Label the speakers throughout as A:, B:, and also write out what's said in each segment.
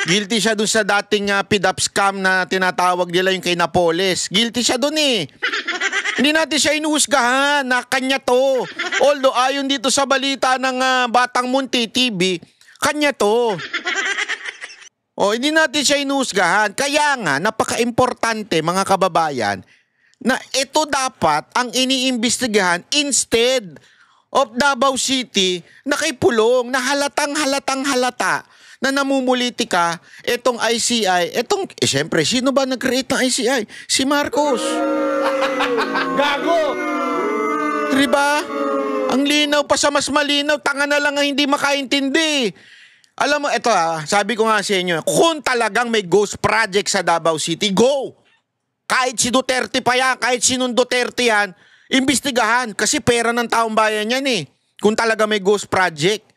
A: Guilty siya dun sa dating PDAP scam na tinatawag nila yung kay Napoles. Guilty siya dun eh. Hindi natin siya inuhusgahan na kanya to. Although ayon dito sa balita ng Batang Munti TV, kanya to. Hindi natin siya inuhusgahan. Kaya nga, napaka-importante mga kababayan, na ito dapat ang iniimbestigahan instead of Davao City na kay Pulong na halata na namumulitika itong ICI. Siyempre, sino ba nag-create ng ICI? Si Marcos.
B: Gago!
A: Diba? Ang linaw pa sa mas malinaw, tanga na lang ang hindi makaintindi. Alam mo, ito sabi ko nga sa inyo, kung talagang may ghost project sa Davao City, go! Kahit si Duterte pa yan, kahit sinong Duterte yan, imbestigahan. Kasi pera ng taong bayan yan eh. Kung talaga may ghost project.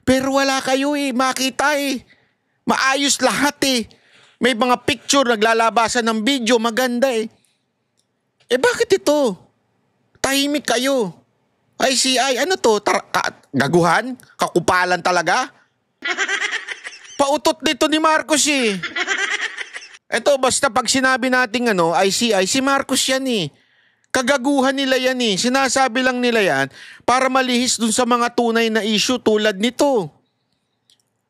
A: Pero wala kayo eh, makita eh. Maayos lahat eh. May mga picture, naglalabasan ng video, maganda eh. Bakit ito? Tahimik kayo. ICI, ano to? Gaguhan? Kakupalan talaga? Pautot dito ni Marcos eh. Ito, basta pag sinabi natin ICI, si Marcos yan eh. Kagaguhan nila yan eh. Sinasabi lang nila yan para malihis dun sa mga tunay na issue tulad nito.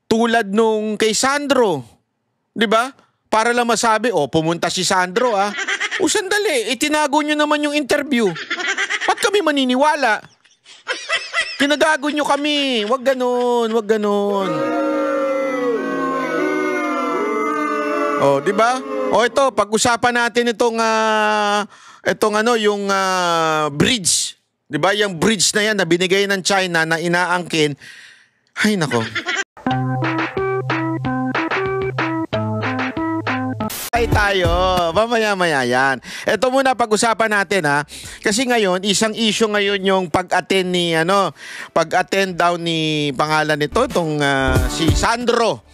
A: Tulad nung kay Sandro. Diba? Para lang masabi, pumunta si Sandro sandali, itinago nyo naman yung interview. Ba't kami maniniwala? Kinagago nyo kami. Wag ganon, wag ganon. Diba? Ito, pag-usapan natin itong yung bridge. 'Di ba? Yung bridge na 'yan na binigay ng China na inaangkin. Ay nako. Ay tayo, mamaya-maya yan. Ito muna pag-usapan natin Kasi ngayon, isang issue ngayon yung pag-attend daw ni pangalan nito, itong si Sandro.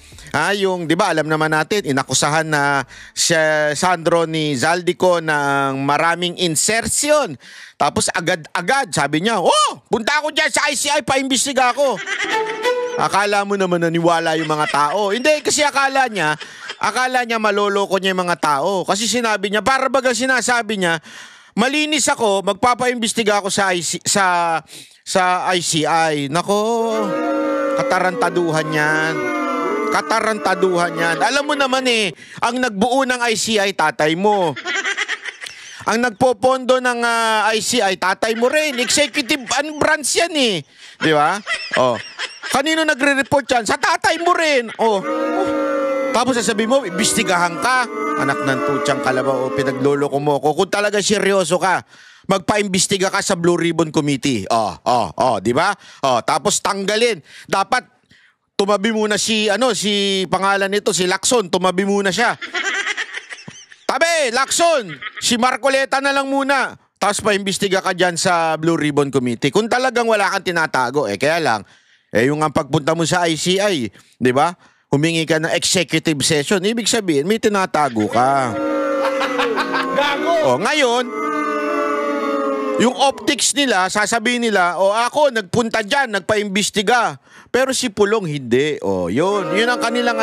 A: Yung, di ba, alam naman natin, inakusahan na si Sandro ni Zaldico ng maraming insertion. Tapos agad-agad, sabi niya, punta ako dyan sa ICI, paimbestiga ako. Akala mo naman naniwala yung mga tao. Hindi, kasi akala niya maloloko niya yung mga tao. Kasi sinabi niya, para baga sinasabi niya, malinis ako, magpapaimbestiga ako sa ICI. Nako, katarantaduhan yan. Alam mo naman ang nagbuo ng ICI, tatay mo. Ang nagpopondo ng ICI, tatay mo rin. Executive branch yan eh. Di ba? Kanino nagre-report yan? Sa tatay mo rin. Tapos sasabihin mo, imbestigahan ka. Anak ng tutsang kalabaw, pinagloloko mo ko. Kung talaga seryoso ka, magpaimbestiga ka sa Blue Ribbon Committee. Di ba? Tapos tanggalin. Dapat tumabi muna si pangalan nito, si Lacson, tumabi muna siya. Tabi, Lacson, si Marcoleta na lang muna. Tapos paimbestiga ka dyan sa Blue Ribbon Committee. Kung talagang wala kang tinatago, kaya lang, yung ang pagpunta mo sa ICI, di ba? Humingi ka ng executive session, ibig sabihin, may tinatago ka.
B: Gago!
A: Ngayon, yung optics nila, sasabihin nila, ako, nagpunta dyan, nagpaimbestiga. Pero si Pulong, hindi. Yun ang kanilang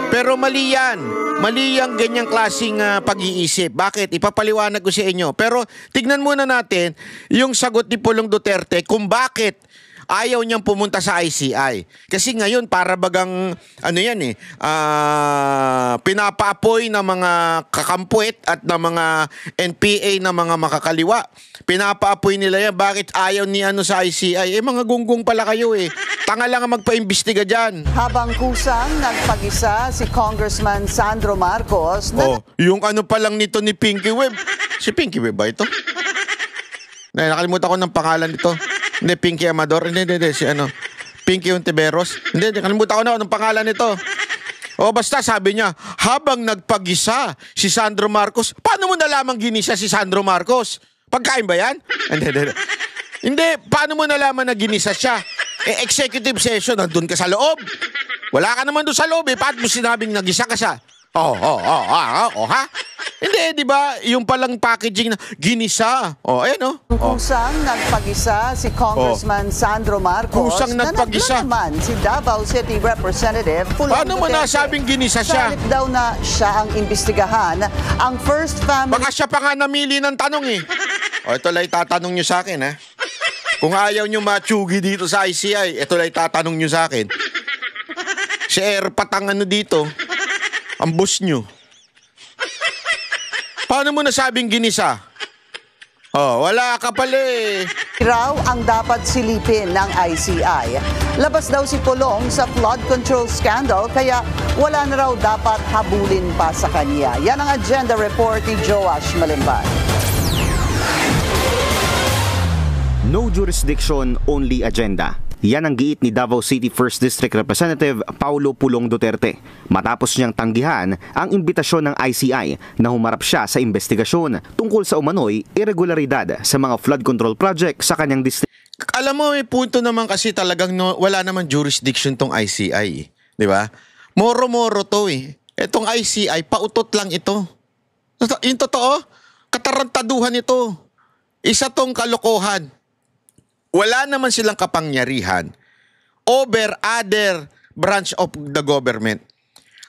A: Pero mali yan. Mali yung ganyang klaseng pag-iisip. Bakit? Ipapaliwanag ko sa inyo. Pero tignan muna natin yung sagot ni Pulong Duterte kung bakit ayaw niyang pumunta sa ICI. Kasi ngayon, para bagang, pinapa-apoy ng mga kakampuet at ng mga NPA na mga makakaliwa. Pinapa-apoy nila yan. Bakit ayaw ni sa ICI? Mga gunggong pala kayo Tanga lang ang magpaimbestiga dyan.
C: Habang kusang nagpag-isa si Congressman Sandro Marcos.
A: Yung pa lang nito ni Pinky Web. Si Pinky Web ba ito? Nakalimutan ko ng pangalan nito. Hindi, Pinky Amador. Hindi. Si Pinky Ontiveros. Hindi, nakalimutan ko na anong pangalan nito. Basta sabi niya, habang nagpag-isa si Sandro Marcos, paano mo nalamang ginisa si Sandro Marcos? Pagkain ba yan? Hindi, paano mo nalaman na ginisa siya? Executive session, nandun ka sa loob. Wala ka naman doon sa loob Paano mo sinabing nagisa ka siya? Ha? Hindi, di ba? Yung palang packaging na ginisa. O, ayan o.
C: Kusang nagpag-isa si Congressman Sandro Marcos
A: Kusang nagpag-isa.
C: na naman si Davao City Representative Pulong
A: Paano mo
C: Duterte.
A: nasabing ginisa siya?
C: Sa halip daw na siya ang imbestigahan, ang first family...
A: Baka siya pa nga namili ng tanong eh. O, ito lang tatanong nyo sa akin, ha? Kung ayaw nyo matsugi dito sa ICI, ito lang tatanong nyo sa akin. Si Airpat ang ano dito, ang boss nyo. Paano mo nasabing ginisa? Oh, wala ka pala eh.
C: raw ang dapat silipin ng ICI. Labas daw si Pulong sa flood control scandal kaya wala na raw dapat habulin pa sa kanya. Yan ang agenda report ni Joash Malimban.
D: No jurisdiction, only agenda. Yan ang giit ni Davao City 1st District Representative Paulo Pulong Duterte matapos niyang tanggihan ang imbitasyon ng ICI na humarap siya sa investigasyon tungkol sa umano'y irregularidad sa mga flood control project sa kanyang district.
A: Alam mo, may punto naman kasi talagang wala naman jurisdiction tong ICI. Di ba? Moro-moro to eh. Etong ICI, pautot lang ito. Yung totoo, katarantaduhan ito. Isa tong kalokohan. Wala naman silang kapangyarihan over other branch of the government.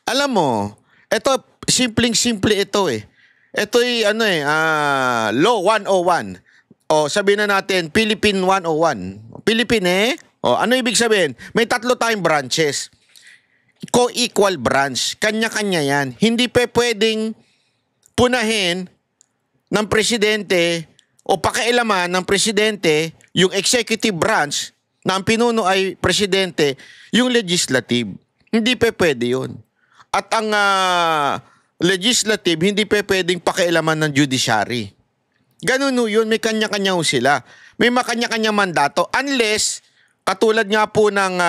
A: Alam mo, ito, simpleng-simple ito eh. Ito'y Law 101. O sabihin na natin, Philippine 101. Philippine O ano ibig sabihin? May 3 tayong branches. Co-equal branch. Kanya-kanya yan. Hindi pa pwedeng punahin ng presidente o pakialaman ng presidente yung executive branch na ang pinuno ay presidente, yung legislative. Hindi pa pwede yun. At ang legislative, hindi pa pwedeng pakialaman ng judiciary. Ganun yun, may kanya-kanya sila. May makanya-kanya mandato unless, katulad nga po ng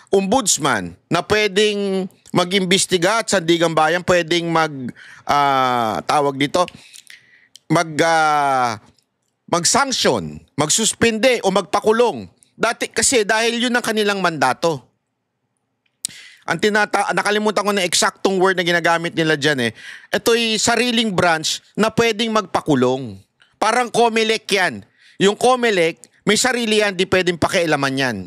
A: ombudsman na pwedeng mag-imbestiga at sandigang bayan, pwedeng mag-sanction, magsuspende o magpakulong. Dati kasi dahil yun ang kanilang mandato. Nakalimutan ko na eksaktong word na ginagamit nila dyan eh. Ito'y sariling branch na pwedeng magpakulong. Parang COMELEC yan. Yung COMELEC, may sarili yan, di pwedeng pakialaman yan.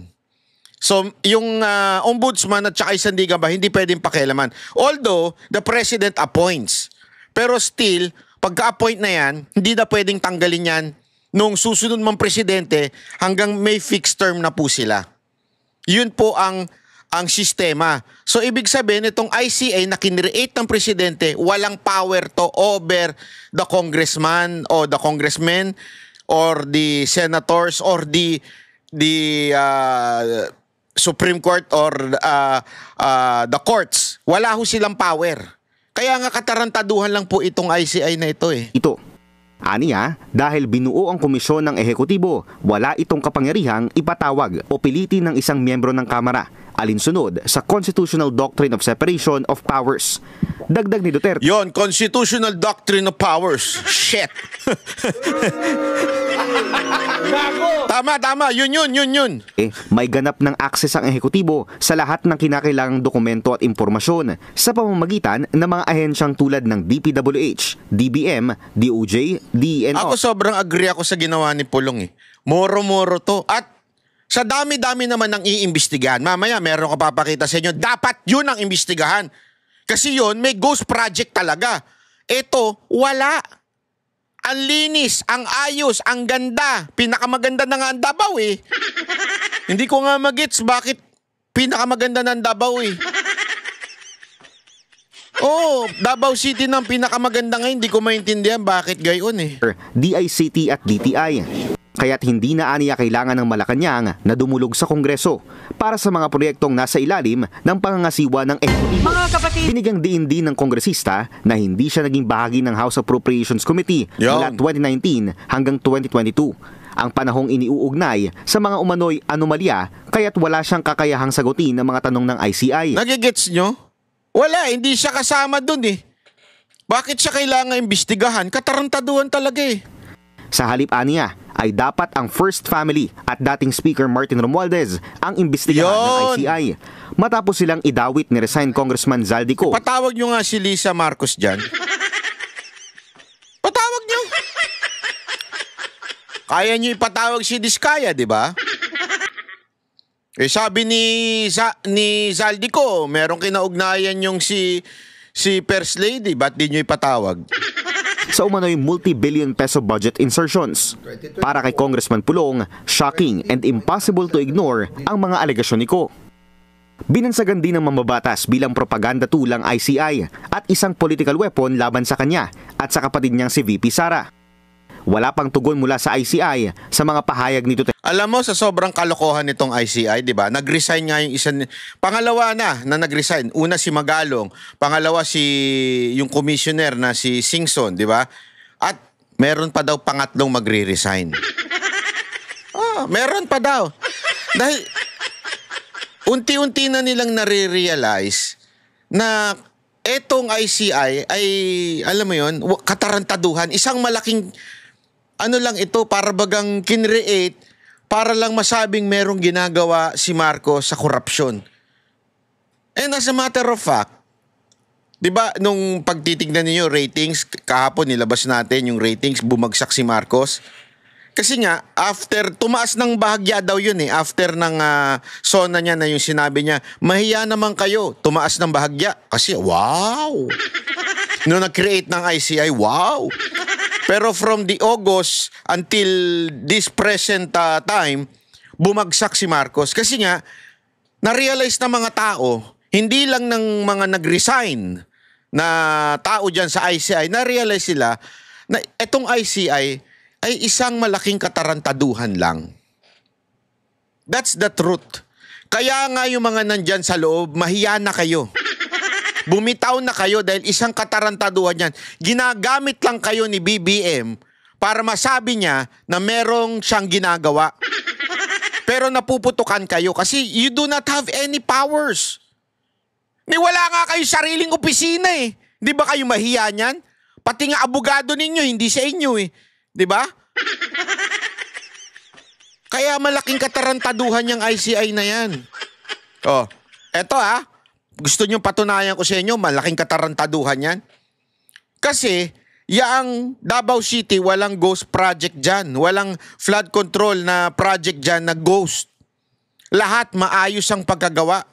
A: So, yung ombudsman at saka sandigan ba, hindi pwedeng pakialaman. Although, the president appoints. Pero still, pagka-appoint na yan, hindi na pwedeng tanggalin yan nung susunod mang presidente hanggang may fixed term na po sila. Yun po ang sistema. So, ibig sabihin, itong ICA na kinreate ng presidente, walang power to over the congressman o the congressmen or the senators or the Supreme Court or the courts. Wala ho silang power. Kaya nga katarantaduhan lang po itong ICI na ito eh.
D: Ito. Aniya, dahil binuo ang komisyon ng ehekutibo, wala itong kapangyarihang ipatawag o pilitin ng isang miyembro ng Kamara, alinsunod sa Constitutional Doctrine of Separation of Powers. Dagdag ni Duterte.
A: Yon, Constitutional Doctrine of Powers. Shit. Tama. Yun.
D: May ganap ng access ang ehekutibo sa lahat ng kinakailangang dokumento at impormasyon sa pamamagitan ng mga ahensyang tulad ng DPWH, DBM, DOJ, DENR.
A: Ako sobrang agree ako sa ginawa ni Pulong eh. Moro-moro to. At sa dami-dami naman ng iimbestigahan. Mamaya meron ko papakita sa inyo. Dapat yun ang imbestigahan. Kasi yun, may ghost project talaga. Ito, wala. Ang linis, ang ayos, ang ganda. Pinakamaganda na nga ang Davao eh. Hindi ko nga magets bakit pinakamaganda ng Davao eh. Oh, Davao City ng pinakamaganda ngayon. Hindi ko maintindihan bakit gayon eh.
D: DICT at DTI. Kaya't hindi na aniya kailangan ng Malacanang na dumulog sa Kongreso para sa mga proyektong nasa ilalim ng pangangasiwa ng ehekutibo.
C: Mga kapatid,
D: Binigyang diin din ng kongresista na hindi siya naging bahagi ng House Appropriations Committee mula 2019 hanggang 2022. Ang panahong iniuugnay sa mga umano'y anomalya kaya't wala siyang kakayahang sagutin ng mga tanong ng ICI.
A: Nagigets nyo? Wala, hindi siya kasama dun eh. Bakit siya kailangan imbestigahan? Katarantaduhan talaga eh.
D: Sa halip aniya ay dapat ang First Family at dating Speaker Martin Romualdez ang imbestigahan ng ICI. Matapos silang idawit ni resigned Congressman Zaldico.
A: Patawag nyo nga si Lisa Marcos dyan. Kaya nyo ipatawag si Diskaya, di ba? Sabi ni Zaldico, merong kinaugnayan yung si First Lady, ba't di nyo ipatawag?
D: Sa umano'y multi-billion peso budget insertions. Para kay Congressman Pulong, shocking and impossible to ignore ang mga alegasyon ni Ko. Binansagan din ng mambabatas bilang propaganda tool ang ICI at isang political weapon laban sa kanya at sa kapatid niyang si VP Sara. Wala pang tugon mula sa ICI sa mga pahayag ni Duterte.
A: Alam mo, sa sobrang kalokohan nitong ICI, di ba? Nag-resign nga yung isa, pangalawa na nag-resign. Una si Magalong, pangalawa yung commissioner na si Singson, di ba? At meron pa daw pangatlong magre-resign. Meron pa daw. Dahil unti-unti na nilang nare-realize na etong ICI ay, alam mo yon, katarantaduhan, isang malaking lang ito, para bagang kinreate para lang masabing merong ginagawa si Marcos sa korupsyon. And as a matter of fact, di ba nung pagtitignan niyo ratings, kahapon nilabas natin yung ratings, bumagsak si Marcos. Kasi nga, after, tumaas ng bahagya daw yun after ng sona niya na yung sinabi niya, mahiya naman kayo, tumaas ng bahagya. Kasi wow! Nung nag-create ng ICI, wow! Pero from the August until this present time, bumagsak si Marcos. Kasi nga, na-realize ng mga tao, hindi lang ng mga nag-resign na tao dyan sa ICI, na-realize sila na itong ICI ay isang malaking katarantaduhan lang. That's the truth. Kaya nga yung mga nandyan sa loob, mahiya na kayo. Bumitaw na kayo dahil isang katarantaduhan yan. Ginagamit lang kayo ni BBM para masabi niya na merong siyang ginagawa. Pero napuputukan kayo kasi you do not have any powers. Wala nga kayo sariling opisina Di ba kayo mahiya niyan? Pati nga abogado ninyo, hindi sa inyo Di ba? Kaya malaking katarantaduhan yung ICI na yan. Eto gusto nyo patunayan ko sa inyo, malaking katarantaduhan yan. Kasi, yang Davao City, walang ghost project dyan. Walang flood control na project dyan na ghost. Lahat maayos ang pagkagawa.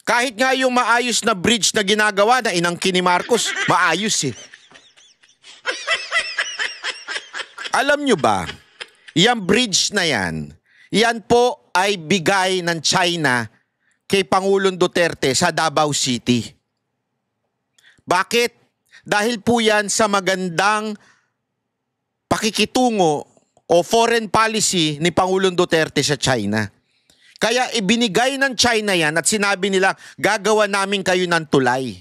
A: Kahit nga yung maayos na bridge na ginagawa na inangkin ni Marcos, maayos Alam nyo ba, yung bridge na yan po ay bigay ng China kay Pangulong Duterte sa Davao City. Bakit? Dahil po yan sa magandang pakikitungo o foreign policy ni Pangulong Duterte sa China. Kaya ibinigay ng China yan at sinabi nila, gagawa namin kayo ng tulay.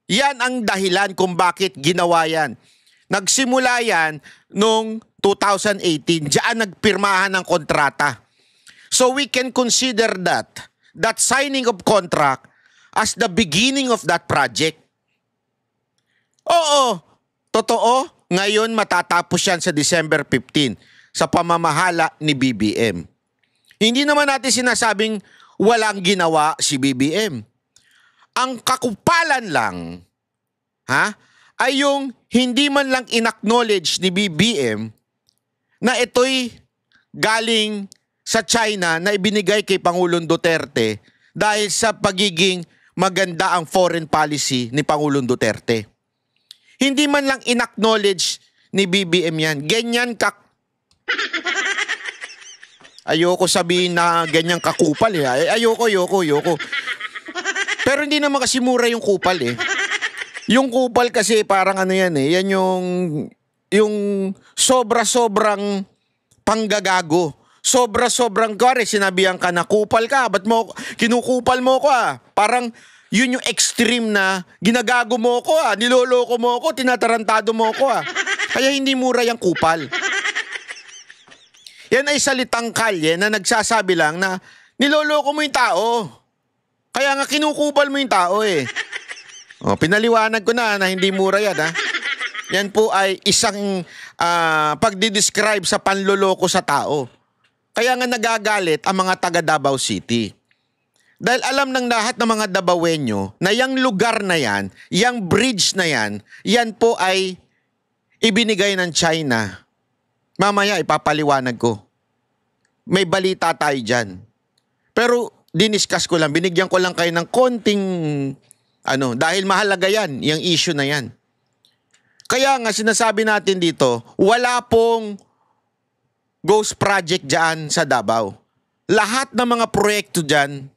A: Yan ang dahilan kung bakit ginawa yan. Nagsimula yan noong 2018. Diyan nagpirmahan ng kontrata. So we can consider that signing of contract as the beginning of that project. Oo, totoo. Ngayon matatapos yan sa December 15 sa pamamahala ni BBM. Hindi naman natin sinasabing walang ginawa si BBM. Ang kakupalan lang, ay yung hindi man lang in-acknowledge ni BBM na ito'y galing sa China na ibinigay kay Pangulong Duterte dahil sa pagiging maganda ang foreign policy ni Pangulong Duterte. Hindi man lang in-acknowledge ni BBM yan. Ganyan ayoko sabihin na ganyang kakupal Ayoko. Pero hindi naman kasi mura yung kupal Yung kupal kasi parang yan Yan yung sobra-sobrang panggagago. Sobra-sobrang sinabihan ka na kupal ka. Ba't kinukupal mo ko Parang yun yung extreme na ginagago mo ko niloloko mo ko, tinatarantado mo ko Kaya hindi mura yung kupal. Yan ay salitang kalye na nagsasabi lang na niloloko mo yung tao. Kaya nga kinukupal mo yung tao pinaliwanag ko na hindi mura yan Yan po ay isang pagdidescribe sa panloloko sa tao. Kaya nga nagagalit ang mga taga Davao City. Dahil alam ng lahat ng mga Davaoenyo na yung lugar na yan, yung bridge na yan po ay ibinigay ng China Mamaya ipapaliwanag ko. May balita tayo dyan. Pero diniscuss ko lang, binigyan ko lang kayo ng konting dahil mahalaga yan, yung issue na yan. Kaya nga sinasabi natin dito, wala pong ghost project dyan sa Davao. Lahat ng mga proyekto dyan,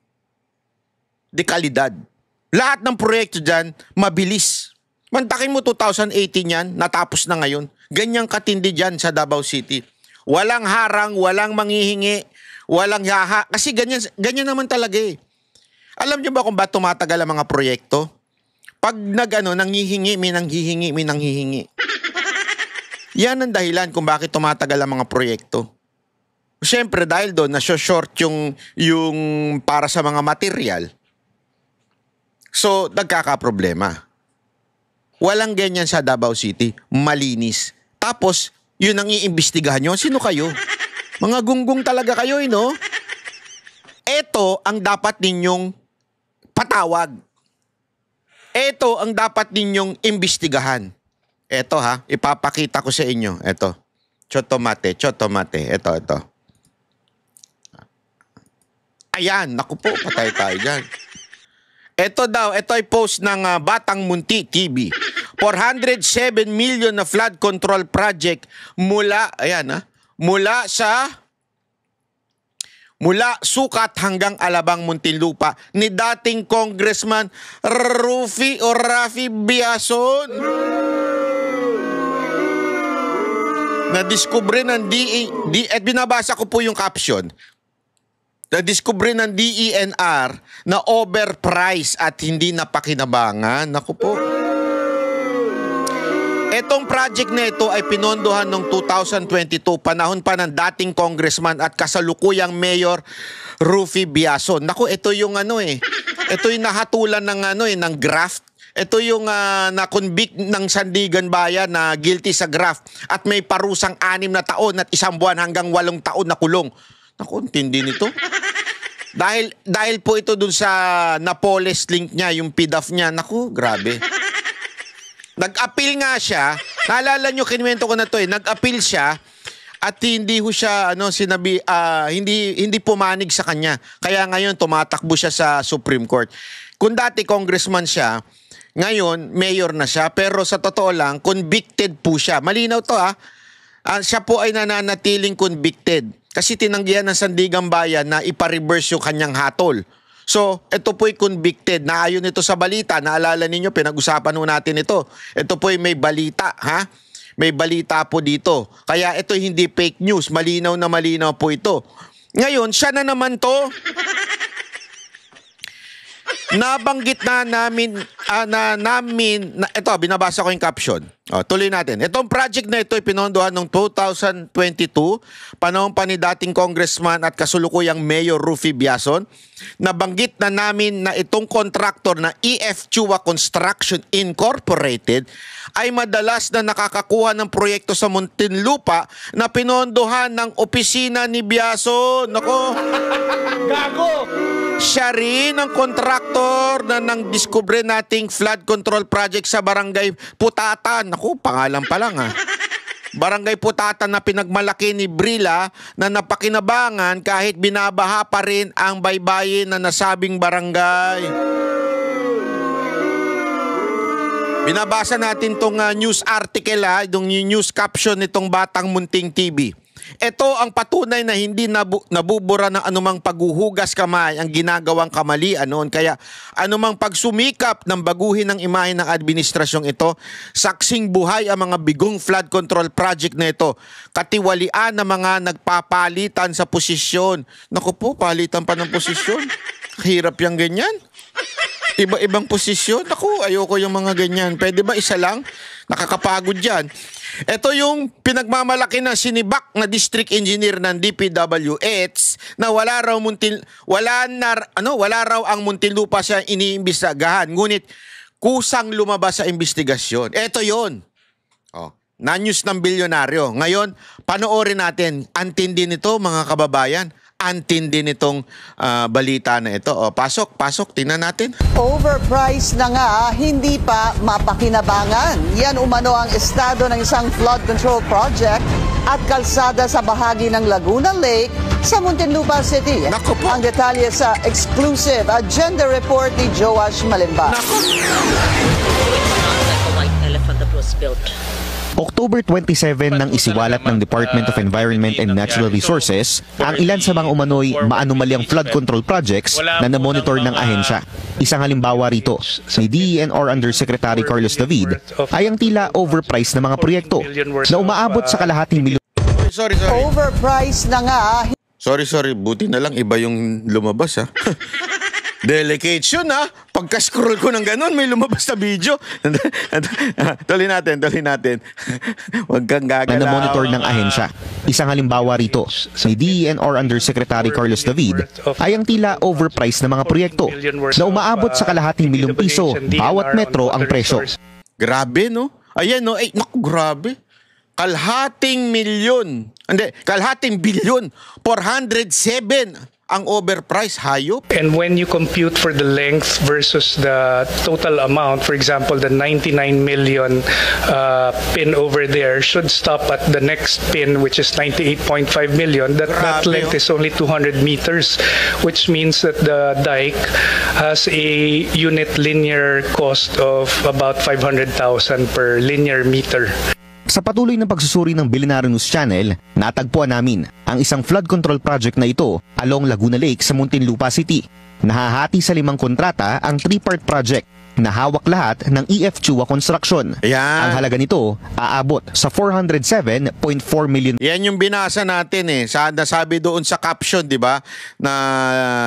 A: de kalidad. Lahat ng proyekto dyan, mabilis. Mantakin mo 2018 yan, natapos na ngayon. Ganyang katindi dyan sa Davao City. Walang harang, walang manghihingi, walang yaha. Kasi ganyan naman talaga eh. Alam niyo ba kung ba't tumatagal ang mga proyekto? Pag nanghihingi, may nanghihingi. Yan ang dahilan kung bakit tumatagal ang mga proyekto. Siyempre dahil doon na-short yung para sa mga material. So, nagkakaproblema. Walang ganyan sa Davao City. Malinis. Tapos, yun ang iimbestigahan nyo. Sino kayo? Mga gunggong talaga kayo, no? Ito ang dapat ninyong patawag. Ito ang dapat ninyong imbestigahan. Ito ha, ipapakita ko sa inyo. Ito. Chotomate. Ito. Ayan, naku po, patay tayo dyan. Ito daw, ito ay post ng Batang Munti TV. 407 million na flood control project mula Sukat hanggang Alabang, Muntinlupa ni dating Congressman Raffy Biason. Nadiskubre ng at binabasa ko po yung caption. Nadiskubre ng DENR na overpriced at hindi napakinabangan. Naku po. Etong project na ito ay pinondohan noong 2022, panahon pa ng dating congressman at kasalukuyang mayor Raffy Biason. Naku, ito yung ito yung nahatulan ng graft. Ito yung na-convict ng Sandigan Bayan na guilty sa graft at may parusang 6 na taon at 1 buwan hanggang 8 taon na kulong. Naku, tindi nito. Dahil po ito dun sa Napoles link niya, yung PDAF niya. Naku, grabe. Nag-appeal nga siya. Naalala nyo, kinuwento ko na to Nag-appeal siya at hindi ho siya hindi pumanig sa kanya. Kaya ngayon tumatakbo siya sa Supreme Court. Kung dati congressman siya, ngayon mayor na siya, pero sa totoo lang convicted po siya. Malinaw to siya po ay nananatiling convicted kasi tinanggihan ng Sandigan Bayan na ipa-reverse yung kanyang hatol. So, ito po'y convicted. Naayon ito sa balita. Naalala ninyo, pinag-usapan ho natin ito. Ito po'y may balita, ha? May balita po dito. Kaya ito hindi fake news. Malinaw na malinaw po ito. Ngayon, siya na naman to. Nabanggit na namin, ito, binabasa ko yung caption. Tuloy natin. Itong project na ito ay pinondohan noong 2022, panahon pa ni dating congressman at kasulukuyang mayor Raffy Biason. Nabanggit na namin na itong kontraktor na EF Chua Construction Incorporated ay madalas na nakakakuha ng proyekto sa Muntinlupa na pinondohan ng opisina ni Biason. Nako!
B: Gago!
A: Siya rin ang kontraktor na nang diskubre nating flood control project sa Barangay Putatan. Naku, pangalan pa lang Barangay Putatan na pinagmalaki ni Brila na napakinabangan kahit binabaha pa rin ang baybayin na nasabing barangay. Binabasa natin tong news article itong news caption nitong Batang Munting TV. Ito ang patunay na hindi nabubura ng anumang paghuhugas kamay ang ginagawang kamalian noon. Kaya anumang pagsumikap ng baguhin ng imahe ng administrasyong ito, saksing buhay ang mga bigong flood control project na ito. Katiwalian ng mga nagpapalitan sa posisyon. Naku po, palitan pa ng posisyon. Hirap yung ganyan. Iba-ibang posisyon. Naku, ayoko yung mga ganyan. Pwede ba isa lang? Nakakapagod yan. Ito yung pinagmamalaki na sinibak na district engineer ng DPWH na wala raw ang Muntinlupa siya iniimbestigahan. Ngunit kusang lumabas sa investigasyon. Ito yon. Na-news ng bilyonaryo. Ngayon, panoorin natin. Antindi nito, mga kababayan. Antindi nitong balita na ito. Pasok, tingnan natin.
C: Overpriced na nga, hindi pa mapakinabangan. Yan umano ang estado ng isang flood control project at kalsada sa bahagi ng Laguna Lake sa Muntinlupa City.
A: Naku po.
C: Ang detalye sa exclusive agenda report ni Joash Malimba.
D: October 27 nang isiwalat ng Department of Environment and Natural Resources ang ilan sa mga umano'y maanumalyang flood control projects na namonitor ng ahensya. Isang halimbawa rito ni DENR Undersecretary Carlos David ay ang tila overpriced na mga proyekto na umaabot sa kalahating milyon.
A: Sorry.
C: Overpriced na nga.
A: Sorry. Buti na lang iba yung lumabas, ha. Delegation, ha. Pagka-scroll ko ng ganun, may lumabas na video. Tuloy natin. Huwag kang gagalaw.
D: Na monitor ng ahensya. Isang halimbawa rito ni DENR Undersecretary Carlos David ay ang tila overpriced na mga proyekto na umaabot sa kalahating milyong piso bawat metro ang presyo.
A: Grabe, no? Ayan, no? Ay, naku, grabe. Kalahating bilyon. 407 ang overpriced, hayop.
E: And when you compute for the length versus the total amount, for example, the 99 million pin over there should stop at the next pin, which is 98.5 million. That length is only 200 meters, which means that the dike has a unit linear cost of about 500,000 per linear meter.
D: Sa patuloy ng pagsusuri ng Billionaire News Channel, natagpuan namin ang isang flood control project na ito along Laguna Lake sa Muntinlupa City. Nahahati sa 5 kontrata ang 3-part project na hawak lahat ng EF Chua Construction.
A: Ayan.
D: Ang halaga nito aabot sa 407.4 million.
A: Yan yung binasa natin, eh. Sabi doon sa caption, di ba? Na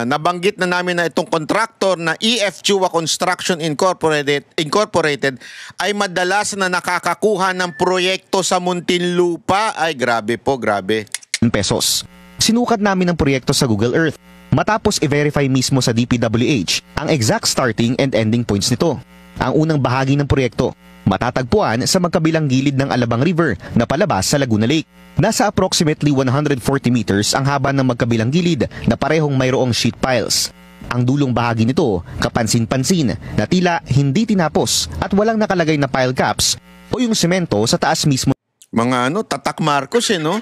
A: nabanggit na namin na itong contractor na EF Chua Construction Incorporated ay madalas na nakakakuha ng proyekto sa Muntinlupa. Ay, grabe po, grabe.
D: Pesos. Sinukat namin ang proyekto sa Google Earth matapos i-verify mismo sa DPWH ang exact starting and ending points nito. Ang unang bahagi ng proyekto matatagpuan sa magkabilang gilid ng Alabang River na palabas sa Laguna Lake. Nasa approximately 140 meters ang haba ng magkabilang gilid na parehong mayroong sheet piles. Ang dulong bahagi nito kapansin-pansin na tila hindi tinapos at walang nakalagay na pile caps o yung semento sa taas mismo.
A: Mga Tatak Marcos, no?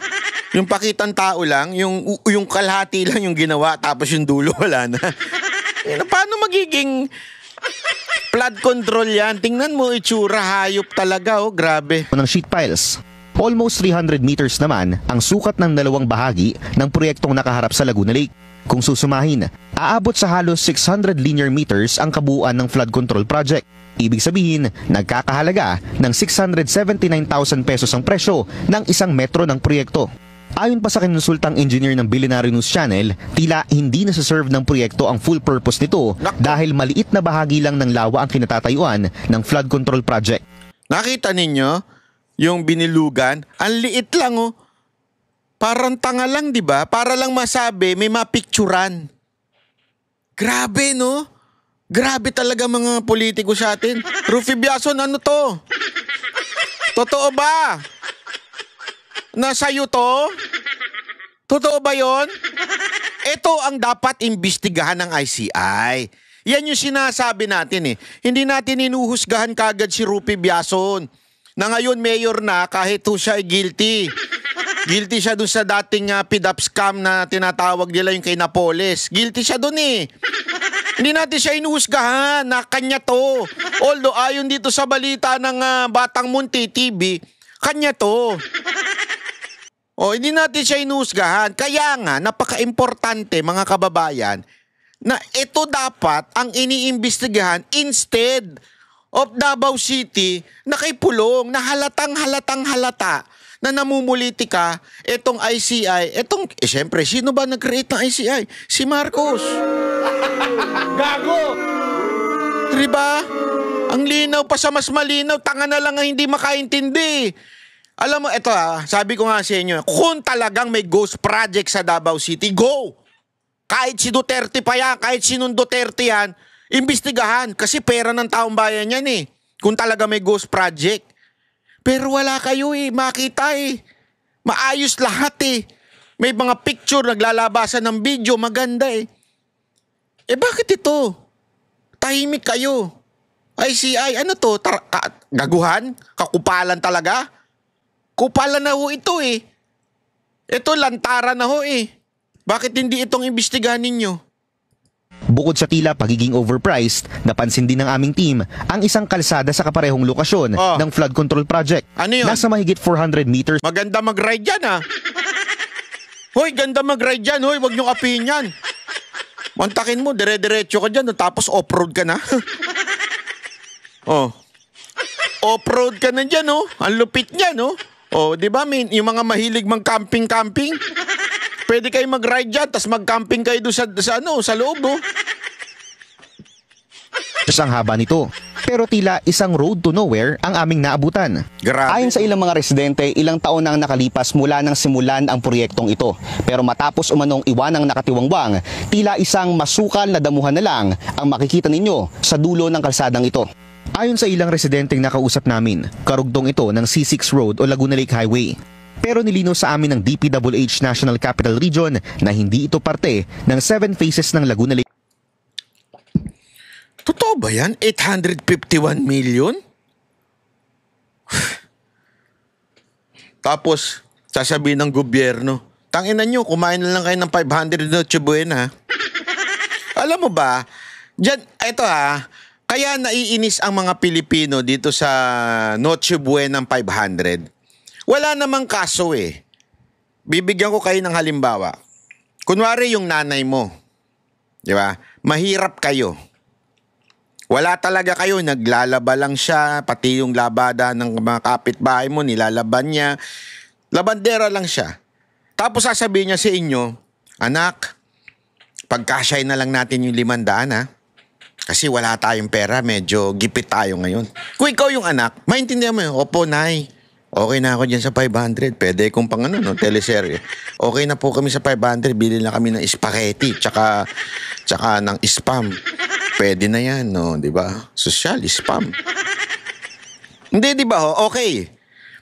A: Yung pakitang tao lang, yung kalahati lang yung ginawa, tapos yung dulo wala na. Paano magiging flood control yan? Tingnan mo, itsura, hayop talaga, oh, grabe.
D: Ng sheet piles. Almost 300 meters naman ang sukat ng dalawang bahagi ng proyektong nakaharap sa Laguna Lake. Kung susumahin, aabot sa halos 600 linear meters ang kabuuan ng flood control project. Ibig sabihin, nagkakahalaga ng 679,000 pesos ang presyo ng 1 metro ng proyekto. Ayon pa sa kinonsultang engineer ng Billionaire News Channel, tila hindi nasa-serve ng proyekto ang full purpose nito dahil maliit na bahagi lang ng lawa ang kinatatayuan ng flood control project.
A: Nakita ninyo yung binilugan? Ang liit lang, oh. Parang tanga lang, di ba? Para lang masabi, may mapicturan. Grabe, no? Grabe talaga mga politiko sa atin. Rufy Biason, ano to? Totoo ba? Nasa'yo to? Totoo ba yon? Ito ang dapat imbestigahan ng ICI. Yan yung sinasabi natin, eh. Hindi natin inuhusgahan kagad si Rufy Biason. Na ngayon mayor na kahit siya ay guilty. Guilty siya dun sa dating PDAP scam na tinatawag nila yung kay Napoles. Guilty siya dun, eh. Hindi natin siya inuhusgahan na kanya to. Although ayon dito sa balita ng Batang Munti TV, kanya to. O, hindi natin siya inuhusgahan. Kaya nga, napaka-importante mga kababayan na ito dapat ang iniimbestigahan instead of Davao City na kay Pulong na halatang halata na namumulitika itong ICI. Siyempre, sino ba nag-create ng ICI? Si Marcos.
B: Gago!
A: Diba? Ang linaw pa sa mas malinaw, tanga na lang ang hindi makaintindi. Alam mo, ito sabi ko nga sa inyo, kung talagang may ghost project sa Davao City, go! Kahit si Duterte pa yan, kahit sinong Duterte yan, imbestigahan kasi pera ng taong bayan yan, eh. Kung talaga may ghost project. Pero wala kayo, eh. Makita, eh. Maayos lahat, eh. May mga picture, naglalabasan ng video, maganda, eh. Bakit ito? Tahimik kayo. ICI, ano to? Gaguhan? Kakupalan talaga? Kupalan na ho ito, eh. Ito, lantara na ho eh. Bakit hindi itong imbestigahan ninyo?
D: Bukod sa tila pagiging overpriced, napansin din ng aming team ang isang kalsada sa kaparehong lokasyon ng flood control project.
A: Ano yun?
D: Nasa mahigit 400 meters.
A: Maganda mag-ride dyan ah. Hoy, ganda mag-ride dyan. Hoy, wag niyong apihin yan. Mantakin mo, dire-diretso ka dyan, tapos off-road ka na. Oh. Off-road ka na dyan, oh. Ang lupit niyan, oh. Oh, di ba, yung mga mahilig mag-camping-camping, pwede kayo mag-ride dyan, tapos mag-camping kayo doon sa loob, oh.
D: Ang haba nito. Pero tila isang road to nowhere ang aming naabutan.
A: Grabe.
F: Ayon sa ilang mga residente, ilang taon na ang nakalipas mula nang simulan ang proyektong ito. Pero matapos umanong iwanang nakatiwangwang, tila isang masukal na damuhan na lang ang makikita ninyo sa dulo ng kalsadang ito.
D: Ayon sa ilang residenteng nakausap namin, karugtong ito ng C6 Road o Laguna Lake Highway. Pero nilinaw sa amin ng DPWH National Capital Region na hindi ito parte ng 7 phases ng Laguna Lake.
A: Totoo ba yan? 851 million? Tapos, sasabihin ng gobyerno, tangina nyo, kumain na lang kayo ng 500 Noche Buena. Alam mo ba, dyan, ito kaya naiinis ang mga Pilipino dito sa Noche Buena ng 500. Wala namang kaso eh. Bibigyan ko kayo ng halimbawa. Kunwari yung nanay mo, di ba? Mahirap kayo. Wala talaga kayo, naglalaba lang siya, pati yung labada ng mga kapitbahay mo, nilalaban niya. Labandera lang siya. Tapos sasabihin niya sa inyo, anak, pagkasyay na lang natin yung 500 Kasi wala tayong pera, medyo gipit tayo ngayon. Kung ikaw yung anak, maintindihan mo yun, opo, nay, okay na ako dyan sa 500, pwede kung pang teleserye. Okay na po kami sa 500, bili na kami ng spaghetti, tsaka ng spam. Pwede na yan, no? Di ba? Social, spam. Hindi, di ba? Okay.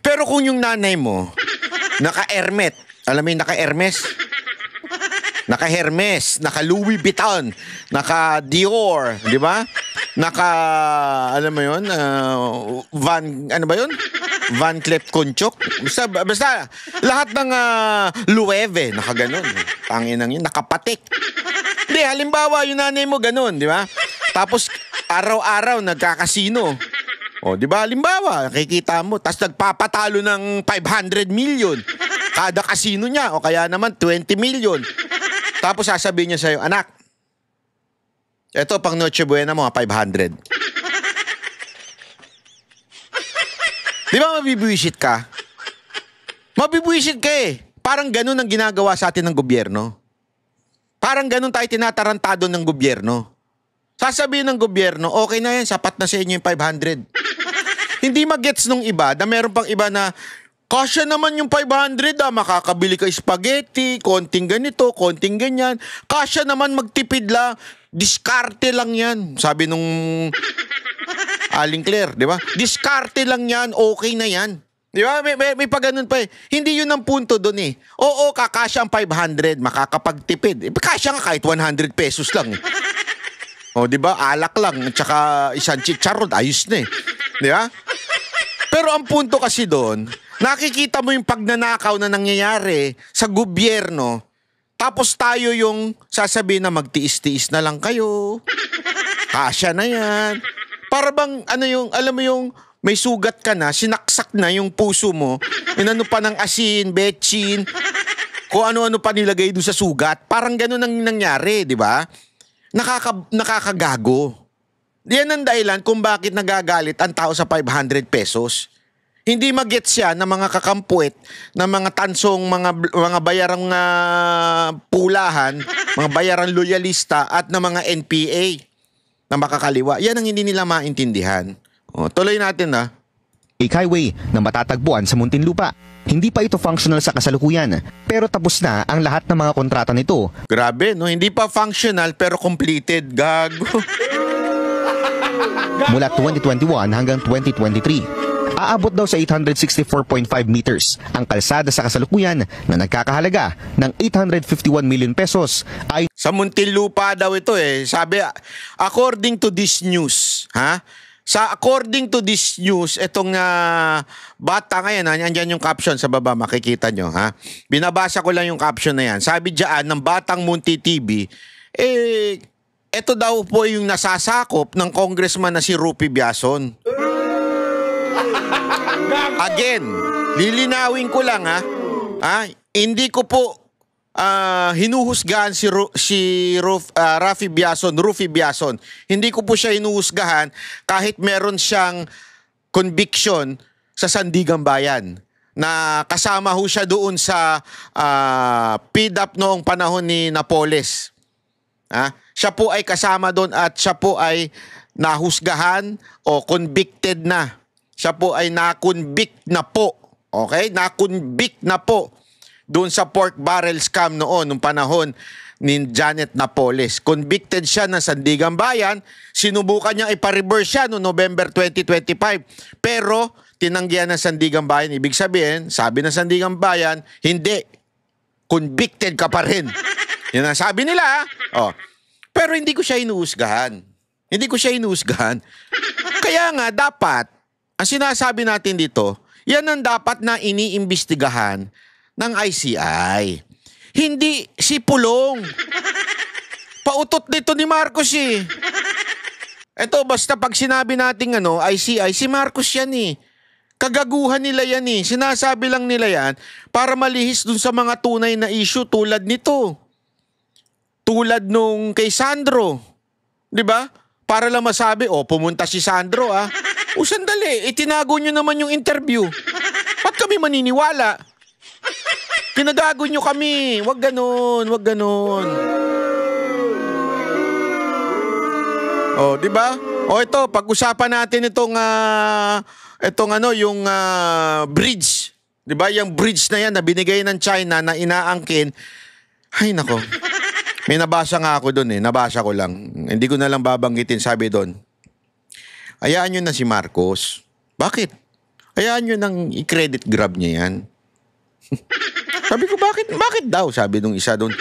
A: Pero kung yung nanay mo, naka-Hermet, alam mo yung naka-Hermes? Naka-Hermes, naka-Louis Vuitton, naka-Dior, di ba? Alam mo yun? Ano ba yun? Van Cleef Conchok? Basta, lahat ng Loewe, nakaganon. Tanginang yun, nakapatik. Hindi, halimbawa, yung nanay mo ganun, di ba? Tapos, araw-araw, nagkakasino. O, di ba? Halimbawa, nakikita mo, tapos nagpapatalo ng 500 million. Kada kasino niya, o kaya naman 20 million. Tapos sasabihin niya sa'yo, anak, eto pang Noche Buena mo, 500. Di ba mabibwisit ka? Mabibwisit ka eh. Parang ganun ang ginagawa sa atin ng gobyerno. Parang ganun tayo tinatarantado ng gobyerno. Sasabihin ng gobyerno, okay na yan, sapat na sa inyo yung 500. Hindi magets nung iba na meron pang iba na, kasya naman yung 500 makakabili ka spaghetti, konting ganito, konting ganyan. Kasya naman magtipid lang, diskarte lang yan. Sabi nung Aling Claire, di ba? Diskarte lang yan, okay na yan. Di ba? May pa ganun pa eh. Hindi yun ang punto doon eh. Oo, kakasya ang 500, makakapagtipid. Kasya nga kahit 100 pesos lang eh. O, di ba? Alak lang, at saka isang chicharon, ayos na eh. Di ba? Pero ang punto kasi doon, nakikita mo yung pagnanakaw na nangyayari sa gobyerno, tapos tayo yung sasabihin na magtiis-tiis na lang kayo. Kasya na yan. Para bang, alam mo yung may sugat ka na, sinaksak na yung puso mo, inano pa ng asin, betchin, kung ano-ano pa nilagay doon sa sugat. Parang gano'n ang nangyari, di ba? Nakakagago. Yan ang dahilan kung bakit nagagalit ang tao sa 500 pesos. Hindi magets siya ng mga kakampuet, ng mga tansong, mga bayarang pulahan, mga bayarang loyalista at ng mga NPA na makakaliwa. Yan ang hindi nila maintindihan. O, tuloy natin
D: Highway na matatagpuan sa Muntinlupa. Hindi pa ito functional sa kasalukuyan, pero tapos na ang lahat ng mga kontrata nito.
A: Grabe, no? Hindi pa functional pero completed. Gago.
D: Mula 2021 hanggang 2023. Aabot daw sa 864.5 meters ang kalsada sa kasalukuyan na nagkakahalaga ng 851 million pesos.
A: Sa Muntinlupa daw ito eh. Sabi, according to this news, according to this news, itong bata ngayon, andyan yung caption sa baba, makikita nyo, ha? Binabasa ko lang yung caption na yan. Sabi dyan, ng Batang Munti TV, ito daw po yung nasasakop ng congressman na si Rufy Biason. Again, lilinawin ko lang, ha? Hindi ko po hinuhusgahan si Rufy Biason. Hindi ko po siya hinuhusgahan kahit meron siyang conviction sa Sandigan Bayan na kasama ho siya doon sa PDAP noong panahon ni Napoles. Siya po ay kasama doon at siya po ay nahusgahan o convicted na. Siya po ay na-convict na po. Okay? Na-convict na po doon sa pork barrel scam noon, nung panahon ni Janet Napoles. Convicted siya ng Sandigan Bayan. Sinubukan niya ipa-reverse siya noong November 2025. Pero tinanggihan ng Sandigan Bayan. Ibig sabihin, sabi ng Sandigan Bayan, hindi. Convicted ka pa rin. Yan ang sabi nila. Pero hindi ko siya inuusgahan. Kaya nga, dapat, ang sinasabi natin dito, yan ang dapat na iniimbestigahan ng ICI. Hindi si Pulong. Pautot nito ni Marcos eh. Ito, basta pag sinabi natin ICI, si Marcos yan eh. Kagaguhan nila yan eh. Sinasabi lang nila yan para malihis dun sa mga tunay na issue tulad nito. Tulad nung kay Sandro. Diba? Para lang masabi, pumunta si Sandro sandali, itinago nyo naman yung interview. Ba't kami maniniwala? Kinagago nyo kami. Wag ganon. Diba? Ito, pag-usapan natin itong yung bridge. Diba? Yung bridge na yan na binigay ng China na inaangkin. Ay, nako. May nabasa nga ako doon Nabasa ko lang. Hindi ko na lang babanggitin, sabi doon. Hayaan nyo na si Marcos. Bakit? Hayaan nyo nang i-credit grab niya yan. Sabi ko, bakit daw? Sabi nung isa doon.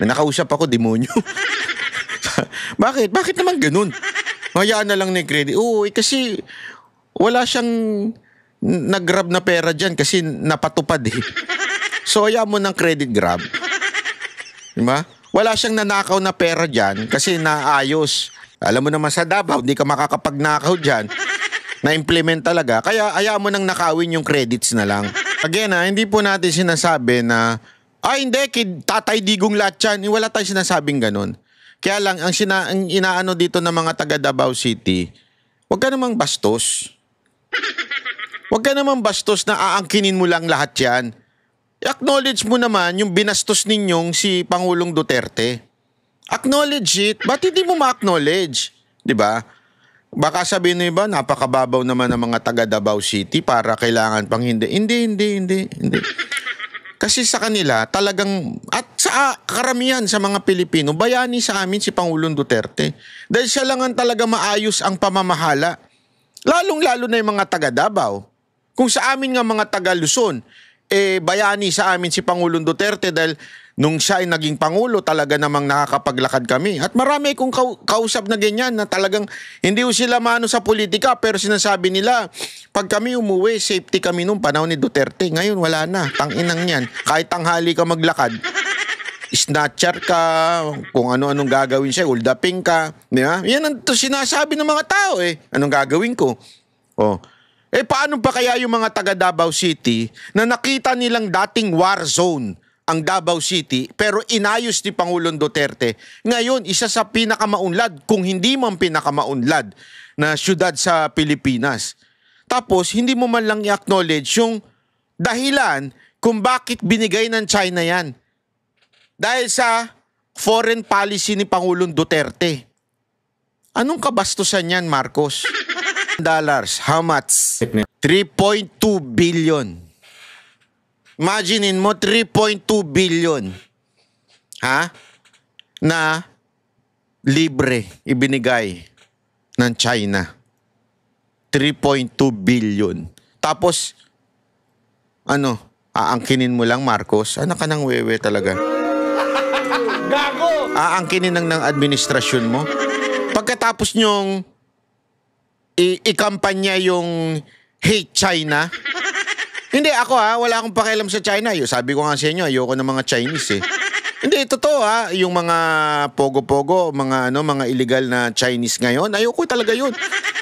A: May nakausap ako, demonyo. Bakit? Bakit naman ganun? Hayaan na lang ni credit. Kasi wala siyang nag-grab na pera dyan kasi napatupad eh. So, hayaan mo ng credit grab. Diba? Wala siyang nanakaw na pera dyan kasi naayos. Alam mo naman sa Davao, hindi ka makakapagnakaw dyan. Na-implement talaga. Kaya hayaan mo nang nakawin yung credits na lang. Again, hindi po natin sinasabi na, hindi, Tatay Digong lahat yan. Wala tayong sinasabing ganun. Kaya lang, ang inaano dito ng mga taga Davao City, huwag ka namang bastos. Huwag ka namang bastos na aangkinin mo lang lahat yan. I-acknowledge mo naman yung binastos ninyong si Pangulong Duterte. Acknowledge it. Ba't hindi mo ma-acknowledge? Diba? Baka sabihin nyo iba, napakababaw naman ng mga taga Davao City para kailangan pang hindi. Hindi. Kasi sa kanila, talagang, at sa karamihan sa mga Pilipino, bayani sa amin si Pangulong Duterte. Dahil siya lang ang talaga maayos ang pamamahala. Lalong-lalo na yung mga taga Davao. Kung sa amin nga mga taga Luzon, bayani sa amin si Pangulong Duterte dahil nung siya ay naging Pangulo, talaga namang nakakapaglakad kami. At marami kong kausap na ganyan na talagang hindi sila mano sa politika pero sinasabi nila, pag kami umuwi, safety kami nung panahon ni Duterte. Ngayon wala na, tanginang yan. Kahit tanghali ka maglakad, snatcher ka, kung ano-anong gagawin siya, uldaping ka. Diba? Yan ang sinasabi ng mga tao Anong gagawin ko? Paano pa kaya yung mga taga Davao City na nakita nilang dating war zone ang Davao City pero inayos ni Pangulong Duterte. Ngayon, isa sa pinakamaunlad, kung hindi man pinakamaunlad na syudad sa Pilipinas. Tapos, hindi mo man lang i-acknowledge yung dahilan kung bakit binigay ng China yan. Dahil sa foreign policy ni Pangulong Duterte. Anong kabastusan yan, Marcos? Dollars. How much? 3.2 billion. Imaginin mo, 3.2 billion. Na libre ibinigay ng China. 3.2 billion. Tapos, aangkinin mo lang, Marcos? Anak ka ng wewe talaga.
B: Gago!
A: Aangkinin ng administrasyon mo? Pagkatapos nyong ikampanya yung hate China. Hindi, ako wala akong pakialam sa China. Sabi ko nga sa inyo, ayoko ng mga Chinese eh. Hindi, totoo yung mga pogo-pogo, mga illegal na Chinese ngayon, ayoko talaga yun.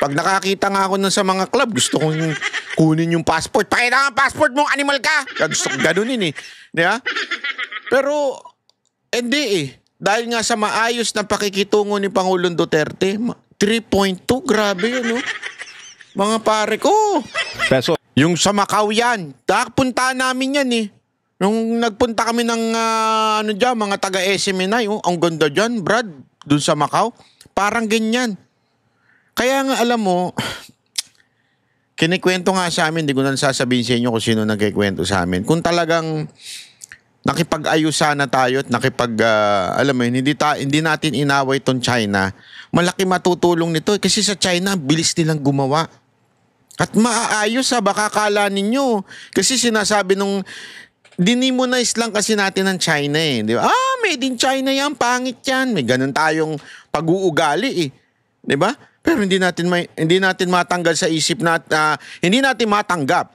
A: Pag nakakita nga ako sa mga club, gusto kong kunin yung passport. Pakita nga passport mo, animal ka! Gusto ko ganunin eh. Diba? Pero, hindi eh. Dahil nga sa maayos na pakikitungo ni Pangulong Duterte, 3.2, grabe yun, no? Mga pare ko.
F: Peso.
A: Yung sa Macau yan, puntaan namin yan eh. Nung nagpunta kami ng mga taga-SMNI, ang ganda dyan, Brad, dun sa Macau. Parang ganyan. Kaya nga alam mo, kinikwento nga sa amin, di ko na sasabihin sa inyo kung sino nagkikwento sa amin. Kung talagang nakipag-ayusan na tayo at alam mo yun, hindi natin inaway tong China, malaki matutulong nito. Kasi sa China, bilis nilang gumawa. At maaayos baka kala ninyo. Kasi sinasabi nung, dinimonize lang kasi natin ng China eh. Di ba? Made in China yan, pangit yan. May ganun tayong pag-uugali eh. Di ba? Pero hindi natin matanggal sa isip hindi natin matanggap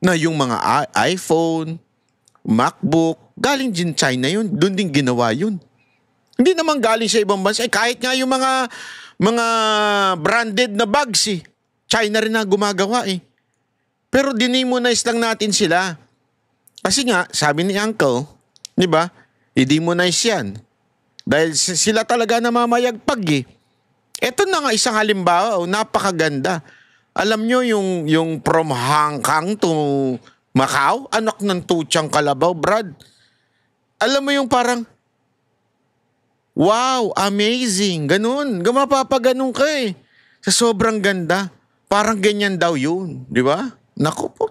A: na yung mga iPhone, MacBook, galing din China yun. Doon din ginawa yun. Hindi naman galing sa ibang bansa. Kahit nga yung mga branded na bags eh. China rin na gumagawa eh. Pero dinimonize lang natin sila. Kasi nga, sabi ni Uncle, di ba, i-demonize yan. Dahil sila talaga namamayagpag eh. Ito na nga isang halimbawa, napakaganda. Alam nyo yung from Hong Kong to Macau, anak ng tutsang kalabaw, Brad. Alam mo yung parang, wow, amazing, ganun. Mapapaganun ka eh. Sa sobrang ganda. Parang ganyan daw yun, di ba? Naku po.